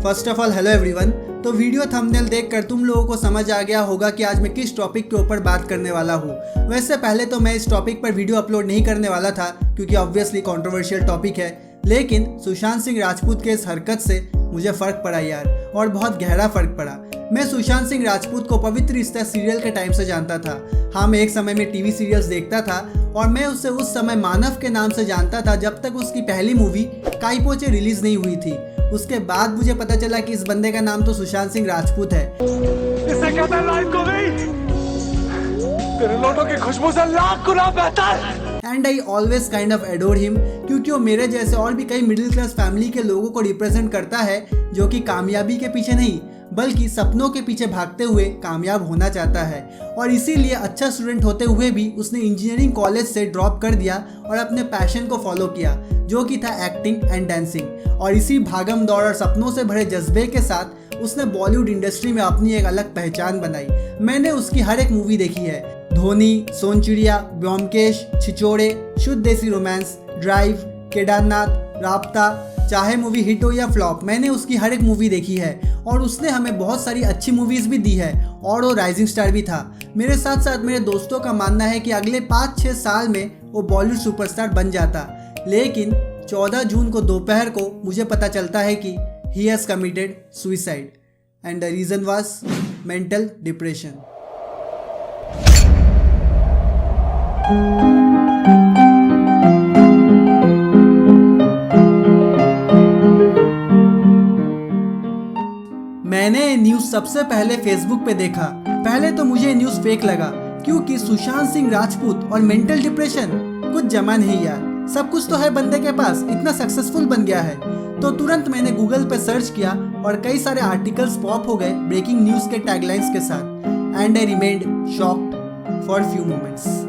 First of all hello everyone. तो video thumbnail देखकर तुम लोगों को समझ आ गया होगा कि आज मैं किस टॉपिक के ऊपर बात करने वाला हूँ। वैसे पहले तो मैं इस टॉपिक पर वीडियो अपलोड नहीं करने वाला था क्योंकि ऑब्वियसली कंट्रोवर्शियल टॉपिक है, लेकिन सुशांत सिंह राजपूत के इस हरकत से मुझे फ़र्क पड़ा यार, और बहुत गहरा फ़र्क पड़ा। मैं सुशांत सिंह राजपूत को पवित्र रिश्ता सीरियल के टाइम से जानता था। हाँ, मैं एक समय में टीवी सीरियल्स देखता था और मैं उसे उस समय मानव के नाम से जानता था जब तक उसकी पहली मूवी काइपोचे रिलीज नहीं हुई थी। उसके बाद मुझे पता चला कि इस बंदे का नाम तो सुशांत सिंह राजपूत है। इससे कहता है लाइफ को नहीं, तेरे लौटों की खुशबू से लाख गुना बेहतर। And I always kind of adore him क्योंकि वो मेरे जैसे और भी कई मिडिल क्लास फैमिली के लोगों को रिप्रेजेंट करता है जो कि कामयाबी के पीछे नहीं बल्कि सपनों के पीछे भागते हुए कामयाब होना चाहता है। और इसीलिए अच्छा स्टूडेंट होते हुए भी उसने इंजीनियरिंग कॉलेज से ड्रॉप कर दिया और अपने पैशन को फॉलो किया जो कि था एक्टिंग एंड डांसिंग। और इसी भागम दौड़ और सपनों से भरे जज्बे के साथ उसने बॉलीवुड इंडस्ट्री में अपनी एक अलग पहचान बनाई। मैंने उसकी हर एक मूवी देखी है, धोनी, सोनचिड़िया, ब्योमकेश, छिछोरे, शुद्ध देसी रोमांस, ड्राइव, केदारनाथ, राब्ता। चाहे मूवी हिट हो या फ्लॉप, मैंने उसकी हर एक मूवी देखी है और उसने हमें बहुत सारी अच्छी मूवीज़ भी दी है और वो राइजिंग स्टार भी था। मेरे साथ साथ मेरे दोस्तों का मानना है कि अगले 5-6 साल में वो बॉलीवुड सुपरस्टार बन जाता, लेकिन 14 जून को दोपहर को मुझे पता चलता है कि he has committed suicide and the reason was mental depression. मैंने न्यूज़ सबसे पहले फेसबुक पे देखा। पहले तो मुझे न्यूज़ फेक लगा क्योंकि सुशांत सिंह राजपूत और मेंटल डिप्रेशन कुछ जमा नहीं यार। सब कुछ तो है बंदे के पास, इतना सक्सेसफुल बन गया है। तो तुरंत मैंने गूगल पे सर्च किया और कई सारे आर्टिकल्स पॉप हो गए ब्रेकिंग न्यूज़ के टैगलाइंस के साथ। And I remained shocked for few moments.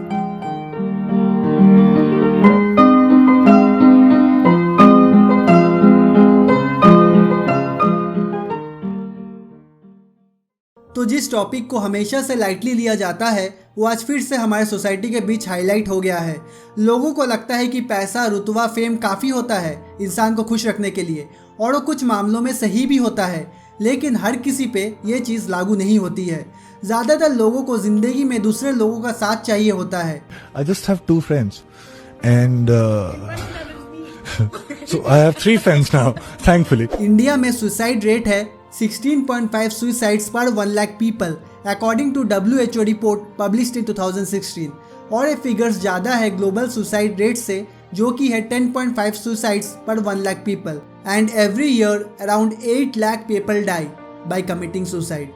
तो जिस टॉपिक को हमेशा से लाइटली लिया जाता है वो आज फिर से हमारे सोसाइटी के बीच हाईलाइट हो गया है। लोगों को लगता है कि पैसा, रुतबा, फेम काफ़ी होता है इंसान को खुश रखने के लिए, और वो कुछ मामलों में सही भी होता है, लेकिन हर किसी पे ये चीज़ लागू नहीं होती है। ज़्यादातर लोगों को ज़िंदगी में दूसरे लोगों का साथ चाहिए होता है। I just have 2 friends and so I have 3 friends now, thankfully. India में सुसाइड रेट है 16.5 suicides per 1 lakh people according to WHO report published in 2016, और ये फिगर्स ज़्यादा है ग्लोबल सुसाइड रेट से जो कि है 10.5 suicides per 1 lakh people, and every year around 8 lakh people die by committing suicide।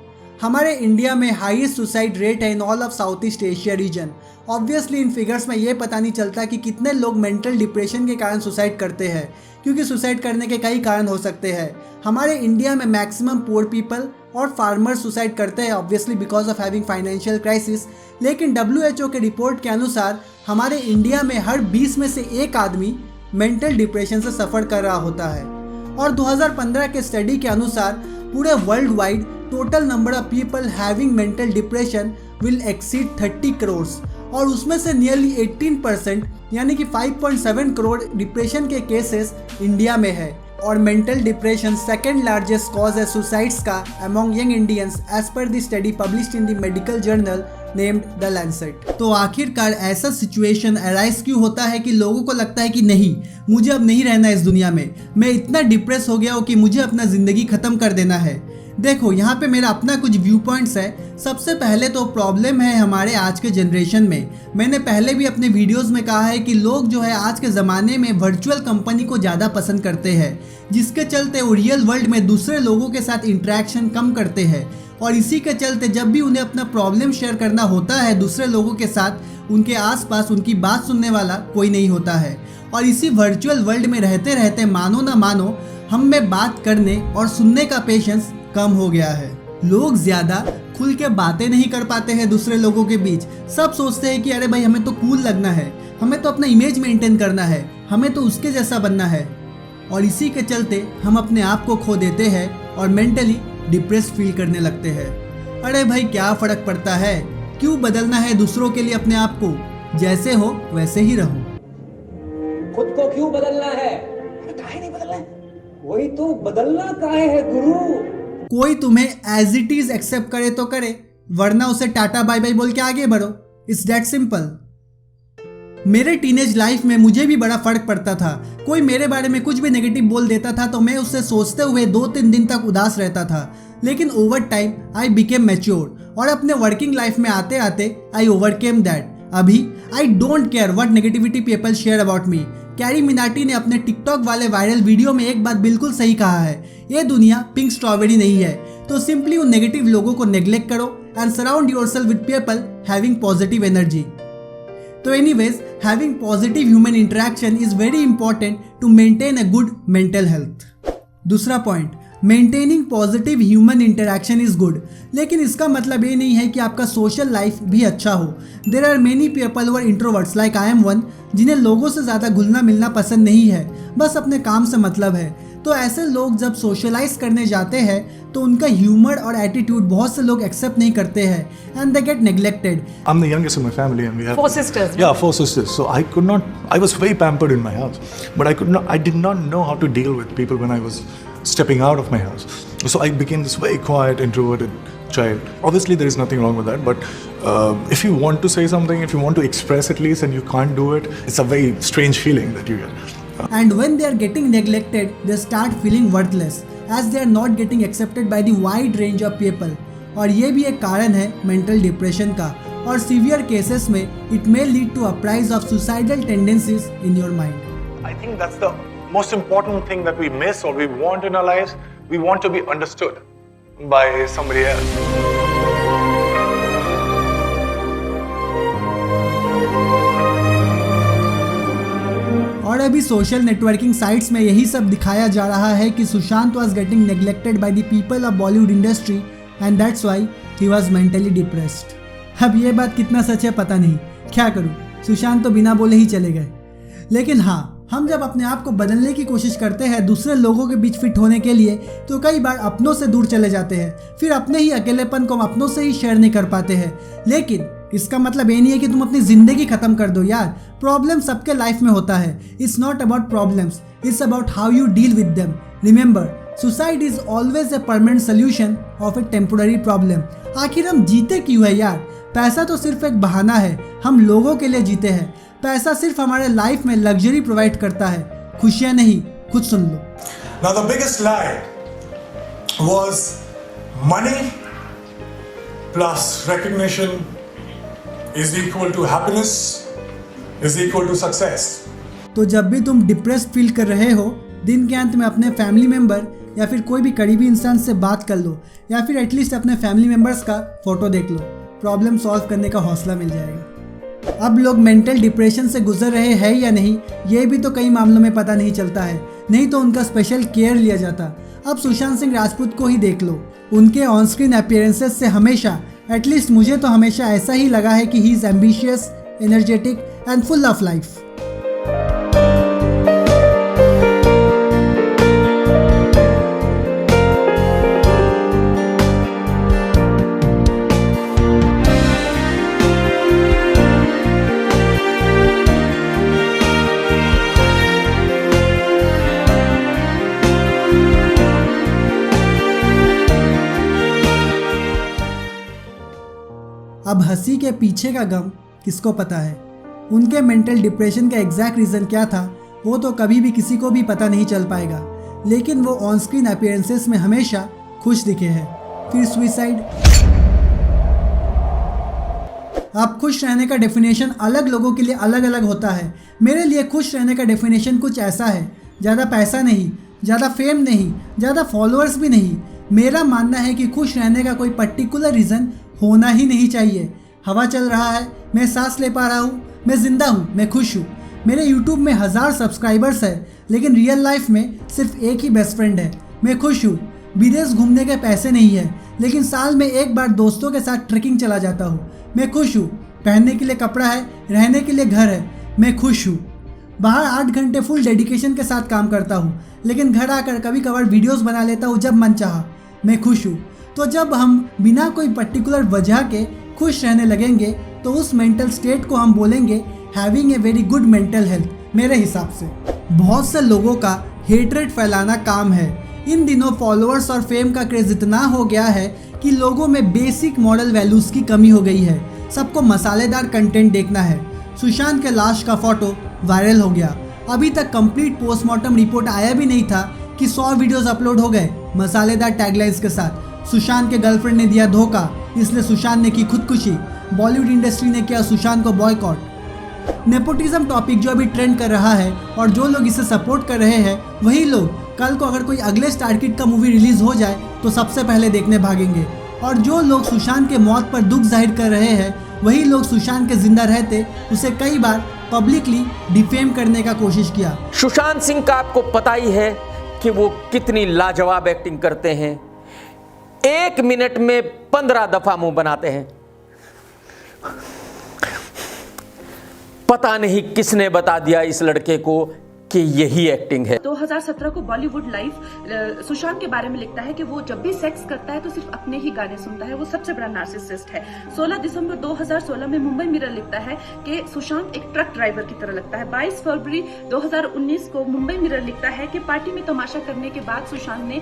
हमारे इंडिया में हाईएस्ट सुसाइड रेट है in all of south east Asia region. Obviously in figures में ये पता नहीं चलता कि कितने लोग मेंटल डिप्रेशन के कारण सुसाइड करते हैं, क्योंकि सुसाइड करने के कई कारण हो सकते हैं। हमारे इंडिया में मैक्सिमम पुअर पीपल और फार्मर सुसाइड करते हैं obviously because of having financial crisis, लेकिन WHO के रिपोर्ट के अनुसार हमारे इंडिया में हर 20 में से 1 आदमी मेंटल डिप्रेशन से सफ़र कर रहा होता है। और 2015 के स्टडी के अनुसार पूरे world wide total number of people having mental depression will exceed 30 crore, और उसमें से नियरली 18% यानी कि 5.7 करोड़ डिप्रेशन के केसेस इंडिया में है। और mental depression second largest cause है सुसाइड्स का among young Indians as per the study published in the medical journal named the Lancet. तो आखिरकार ऐसा सिचुएशन अराइज क्यों होता है कि लोगों को लगता है कि नहीं, मुझे अब नहीं रहना इस दुनिया में, मैं इतना डिप्रेस हो गया हूँ कि मुझे अपना ज़िंदगी ख़त्म कर देना है। देखो, यहाँ पे मेरा अपना कुछ व्यू पॉइंट्स है। सबसे पहले तो प्रॉब्लम है हमारे आज के जनरेशन में। मैंने पहले भी अपने वीडियोस में कहा है कि लोग जो है आज के ज़माने में वर्चुअल कंपनी को ज़्यादा पसंद करते हैं, जिसके चलते वो रियल वर्ल्ड में दूसरे लोगों के साथ इंटरेक्शन कम करते हैं। और इसी के चलते जब भी उन्हें अपना प्रॉब्लम शेयर करना होता है दूसरे लोगों के साथ, उनके आसपास उनकी बात सुनने वाला कोई नहीं होता है। और इसी वर्चुअल वर्ल्ड में रहते रहते मानो ना मानो हम में बात करने और सुनने का पेशेंस कम हो गया है। लोग ज़्यादा खुल के बातें नहीं कर पाते हैं दूसरे लोगों के बीच। सब सोचते हैं कि अरे भाई हमें तो कूल लगना है, हमें तो अपना इमेज मेंटेन करना है, हमें तो उसके जैसा बनना है। और इसी के चलते हम अपने आप को खो देते हैं और मेंटली डिप्रेस फील करने लगते हैं। अरे भाई क्या फ़र्क पड़ता है, क्यों बदलना है दूसरों के लिए अपने आप को, जैसे हो वैसे ही रहो। खुद को क्यों बदलना है, काहे नहीं बदलना है, वही तो, बदलना काहे है गुरु? कोई तुम्हें एज इट इज एक्सेप्ट करे तो करे, वरना उसे टाटा बाय बाय बोल के आगे बढ़ो। It's that simple. मेरे टीनेज लाइफ में मुझे भी बड़ा फर्क पड़ता था। कोई मेरे बारे में कुछ भी नेगेटिव बोल देता था तो मैं उससे सोचते हुए 2-3 दिन तक उदास रहता था। लेकिन over time I became mature और अपने वर्किंग लाइफ में आते आते आई ओवरकेम दैट। अभी I don't care what negativity people share about me. Carry Minati ने अपने टिकटॉक वाले वायरल वीडियो में एक बात बिल्कुल सही कहा है, ये दुनिया पिंक स्ट्रॉबेरी नहीं है। तो सिंपली उन नेगेटिव लोगों को नेग्लेक्ट करो and surround yourself with people having positive energy. तो anyways, having positive human interaction is very important to maintain a good mental health. दूसरा point, maintaining positive human interaction is good, लेकिन इसका मतलब ये नहीं है कि आपका सोशल लाइफ भी अच्छा हो। There are many people who are introverts like I am one, जिन्हें लोगों से ज़्यादा घुलना मिलना पसंद नहीं है, बस अपने काम से मतलब है। तो ऐसे लोग जब सोशलाइज करने जाते हैं तो उनका ह्यूमर और एटीट्यूड बहुत से लोग एक्सेप्ट नहीं करते हैं and they get neglected. I'm the youngest in my family, and we have 4 sisters. Yeah, 4 sisters. So I was very pampered in my house, but I did not know how to deal with people when I was stepping out of my house. So I became this very quiet, introverted child. Obviously, there is nothing wrong with that, but if you want to say something, if you want to express at least, and you can't do it, it's a very strange feeling that you get. And when they are getting neglected, they start feeling worthless as they are not getting accepted by the wide range of people. और ये भी एक कारण है mental depression का, और severe cases में it may lead to uprise of suicidal tendencies in your mind. I think that's the most important thing that we miss or we want in our lives. We want to be understood by somebody else. और अभी social networking sites में यही सब दिखाया जा रहा है कि Sushant was getting neglected by the people of Bollywood industry and that's why he was mentally depressed. अब ये बात कितना सच है पता नहीं, क्या करूं, सुशांत तो बिना बोले ही चले गए। लेकिन हाँ, हम जब अपने आप को बदलने की कोशिश करते हैं दूसरे लोगों के बीच फिट होने के लिए, तो कई बार अपनों से दूर चले जाते हैं, फिर अपने ही अकेलेपन को हम अपनों से ही शेयर नहीं कर पाते हैं। लेकिन इसका मतलब ये नहीं है कि तुम अपनी जिंदगी खत्म कर दो यार। प्रॉब्लम सबके लाइफ में होता है। It's not about problems, it's about how you deal with them. Remember, suicide is always a permanent solution of A temporary problem. आखिर हम जीते क्यों है यार? पैसा तो सिर्फ एक बहाना है, हम लोगों के लिए जीते हैं। पैसा सिर्फ हमारे लाइफ में लग्जरी प्रोवाइड करता है, खुशियां नहीं। खुद सुन लो। Now the biggest lie was money plus recognition is equal to happiness, is equal to success. तो जब भी तुम डिप्रेस्ड फील कर रहे हो, दिन के अंत में अपने फैमिली मेंबर या फिर कोई भी करीबी इंसान से बात कर लो, या फिर एटलीस्ट अपने फैमिली मेंबर्स का फोटो देख लो। प्रॉब्लम सॉल्व करने का हौसला मिल जाएगा। अब लोग मेंटल डिप्रेशन से गुजर रहे हैं या नहीं, ये भी तो कई मामलों में पता नहीं चलता है, नहीं तो उनका स्पेशल केयर लिया जाता। अब सुशांत सिंह राजपूत को ही देख लो, उनके ऑन स्क्रीन अपीयरेंसेस से हमेशा, एटलीस्ट मुझे तो हमेशा ऐसा ही लगा है कि he is ambitious, energetic and full of life. अब हंसी के पीछे का गम किसको पता है? उनके मेंटल डिप्रेशन का एग्जैक्ट रीज़न क्या था वो तो कभी भी किसी को भी पता नहीं चल पाएगा, लेकिन वो ऑन स्क्रीन अपीयरेंसेस में हमेशा खुश दिखे हैं। फिर सुसाइड। अब खुश रहने का डेफिनेशन अलग लोगों के लिए अलग अलग होता है। मेरे लिए खुश रहने का डेफिनेशन कुछ ऐसा है, ज़्यादा पैसा नहीं, ज़्यादा फेम नहीं, ज़्यादा फॉलोअर्स भी नहीं। मेरा मानना है कि खुश रहने का कोई पर्टिकुलर रीज़न होना ही नहीं चाहिए। हवा चल रहा है, मैं सांस ले पा रहा हूँ, मैं ज़िंदा हूँ, मैं खुश हूँ। मेरे YouTube में 1000 सब्सक्राइबर्स है, लेकिन रियल लाइफ में सिर्फ एक ही बेस्ट फ्रेंड है, मैं खुश हूँ। विदेश घूमने के पैसे नहीं है, लेकिन साल में एक बार दोस्तों के साथ ट्रैकिंग चला जाता हूँ, मैं खुश हूँ। पहनने के लिए कपड़ा है, रहने के लिए घर है, मैं खुश हूँ। बाहर 8 घंटे फुल डेडिकेशन के साथ काम करता हूँ, लेकिन घर आकर कभी कभार वीडियोस बना लेता हूँ जब मन चाहा, मैं खुश हूँ। तो जब हम बिना कोई पर्टिकुलर वजह के खुश रहने लगेंगे तो उस मेंटल स्टेट को हम बोलेंगे having a very good mental health. मेरे हिसाब से बहुत से लोगों का हेट्रेड फैलाना काम है। इन दिनों फॉलोअर्स और फेम का क्रेज इतना हो गया है कि लोगों में बेसिक मॉरल वैल्यूज की कमी हो गई है। सबको मसालेदार कंटेंट देखना है। सुशांत के लाश का फोटो वायरल हो गया। अभी तक कंप्लीट पोस्टमार्टम रिपोर्ट आया भी नहीं था कि 100 वीडियोस अपलोड हो गए मसालेदार टैगलाइंस के साथ। सुशांत के गर्लफ्रेंड ने दिया धोखा, इसलिए सुशांत ने की खुदकुशी। बॉलीवुड इंडस्ट्री ने किया सुशांत को बॉयकॉट। नेपोटिज्म टॉपिक जो अभी ट्रेंड कर रहा है और जो लोग इसे सपोर्ट कर रहे हैं वही लोग कल को अगर कोई अगले स्टार किड का मूवी रिलीज हो जाए तो सबसे पहले देखने भागेंगे। और जो लोग सुशांत के मौत पर दुख जाहिर कर रहे हैं वही लोग सुशांत के जिंदा रहते उसे कई बार पब्लिकली डिफेम करने का कोशिश किया। सुशांत सिंह का आपको पता ही है कि वो कितनी लाजवाब एक्टिंग करते हैं। 1 मिनट में 15 दफा मुंह बनाते हैं। पता नहीं किसने बता दिया इस लड़के को कि यही एक्टिंग है। 2017 को बॉलीवुड लाइव सुशांत के बारे में लिखता है कि वो जब भी सेक्स करता है तो सिर्फ अपने ही गाने सुनता है, वो सबसे बड़ा नार्सिसिस्ट है। 16 दिसंबर 2016 में मुंबई मिरर लिखता है कि सुशांत एक ट्रक ड्राइवर की तरह लगता है। 22 फरवरी 2019 को मुंबई मिरर लिखता है कि पार्टी में तमाशा करने के बाद सुशांत ने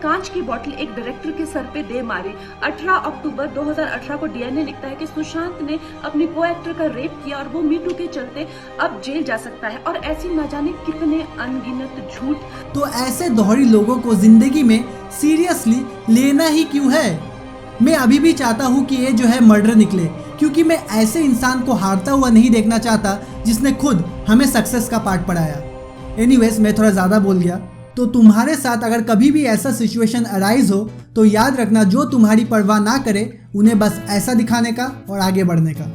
कांच की बोतल एक डायरेक्टर के सर पे दे मारी। 18 अक्टूबर 2018 को डीएनए लिखता है कि सुशांत ने अपनी को एक्टर का रेप किया और वो मीटू के चलते अब जेल जा सकता है। और ऐसी न कितने अनगिनत झूठ। तो ऐसे दोहरी लोगों को जिंदगी में सीरियसली लेना ही क्यों है? मैं अभी भी चाहता हूँ कि ये जो है मर्डर निकले, क्योंकि मैं ऐसे इंसान को हारता हुआ नहीं देखना चाहता जिसने खुद हमें सक्सेस का पाठ पढ़ाया। एनीवेज, मैं थोड़ा ज़्यादा बोल गया। तो तुम्हारे साथ अगर कभी भी ऐसा सिचुएशन अराइज हो तो याद रखना, जो तुम्हारी परवाह ना करे उन्हें बस ऐसा दिखाने का और आगे बढ़ने का।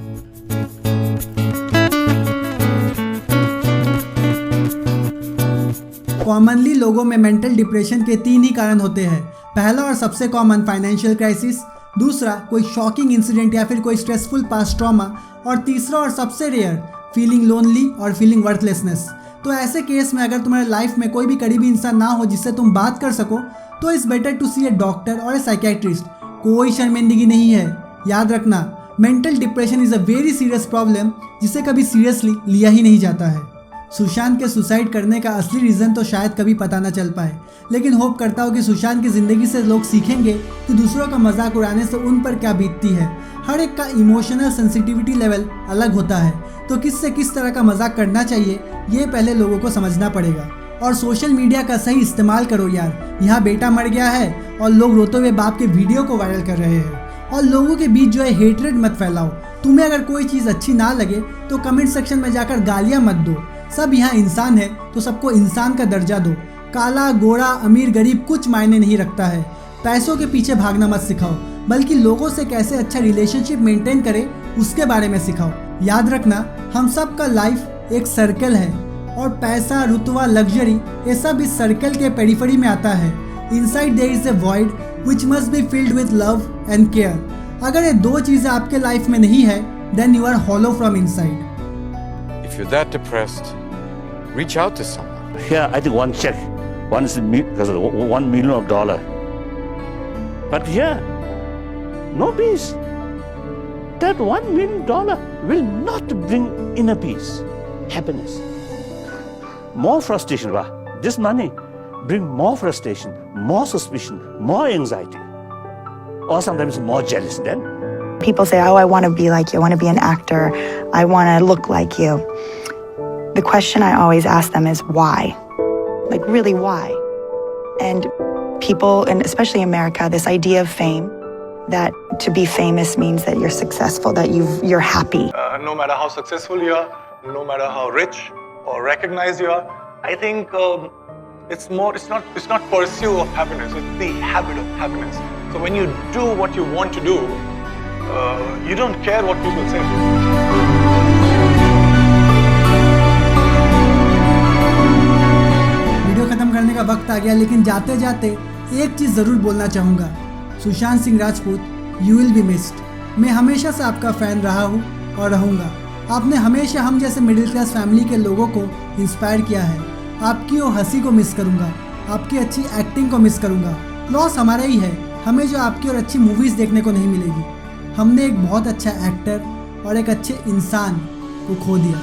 कॉमनली लोगों में मेंटल डिप्रेशन के 3 ही कारण होते हैं। पहला और सबसे कॉमन फाइनेंशियल क्राइसिस, दूसरा कोई शॉकिंग इंसिडेंट या फिर कोई स्ट्रेसफुल पास्ट ट्रॉमा, और तीसरा और सबसे रेयर फीलिंग लोनली और फीलिंग वर्थलेसनेस। तो ऐसे केस में अगर तुम्हारे लाइफ में कोई भी करीबी इंसान ना हो जिससे तुम बात कर सको तो it's better to see a doctor और ए साइकेट्रिस्ट। कोई शर्मिंदगी नहीं है। याद रखना, mental depression is a very serious problem जिसे कभी सीरियसली लिया ही नहीं जाता है। सुशांत के सुसाइड करने का असली रीज़न तो शायद कभी पता ना चल पाए, लेकिन होप करता हूँ कि सुशांत की ज़िंदगी से लोग सीखेंगे कि दूसरों का मजाक उड़ाने से उन पर क्या बीतती है। हर एक का इमोशनल सेंसिटिविटी लेवल अलग होता है, तो किससे किस तरह का मजाक करना चाहिए ये पहले लोगों को समझना पड़ेगा। और सोशल मीडिया का सही इस्तेमाल करो यार। यहाँ बेटा मर गया है और लोग रोते हुए बाप के वीडियो को वायरल कर रहे हैं। और लोगों के बीच जो है हेट्रेड मत फैलाओ। तुम्हें अगर कोई चीज़ अच्छी ना लगे तो कमेंट सेक्शन में जाकर गालियाँ मत दो। सब यहाँ इंसान है तो सबको इंसान का दर्जा दो। काला गोरा अमीर गरीब कुछ मायने नहीं रखता है। पैसों के पीछे भागना मत सिखाओ, बल्कि लोगों से कैसे अच्छा रिलेशनशिप मेंटेन करें उसके बारे में सिखाओ। याद रखना, हम सब का लाइफ एक सर्कल है और पैसा, रुतबा, लग्जरी ये सब इस सर्कल के पेरिफेरी में आता है। Inside there is a void which must be filled with love and care. अगर ये 2 चीज़ें आपके लाइफ में नहीं है then you are hollow from inside. If you're that depressed, reach out to someone. Yeah, I think one check, one is because of $1 million. But yeah, no peace. That $1 million will not bring inner peace, happiness. More frustration. This money bring more frustration, more suspicion, more anxiety, or sometimes more jealous. Then people say, oh, I want to be like you. I want to be an actor. I want to look like you. The question I always ask them is why? Like, really, why? And people, and especially America, this idea of fame, that to be famous means that you're successful, that you're happy. No matter how successful you are, no matter how rich or recognized you are, I think it's not pursuit of happiness, it's the habit of happiness. So when you do what you want to do, you don't care what people say. Video खत्म करने का वक्त आ गया, लेकिन जाते जाते एक चीज़ ज़रूर बोलना चाहूँगा। Sushant Singh Rajput, you will be missed. मैं हमेशा से आपका फ़ैन रहा हूँ और रहूँगा। आपने हमेशा हम जैसे मिडिल क्लास फैमिली के लोगों को इंस्पायर किया है। आपकी वो हंसी को मिस करूँगा, आपकी अच्छी एक्टिंग को मिस करूँगा। लॉस हमारा ही है, हमें जो आपकी और अच्छी मूवीज़ देखने को नहीं मिलेगी। हमने एक बहुत अच्छा एक्टर और एक अच्छे इंसान को खो दिया।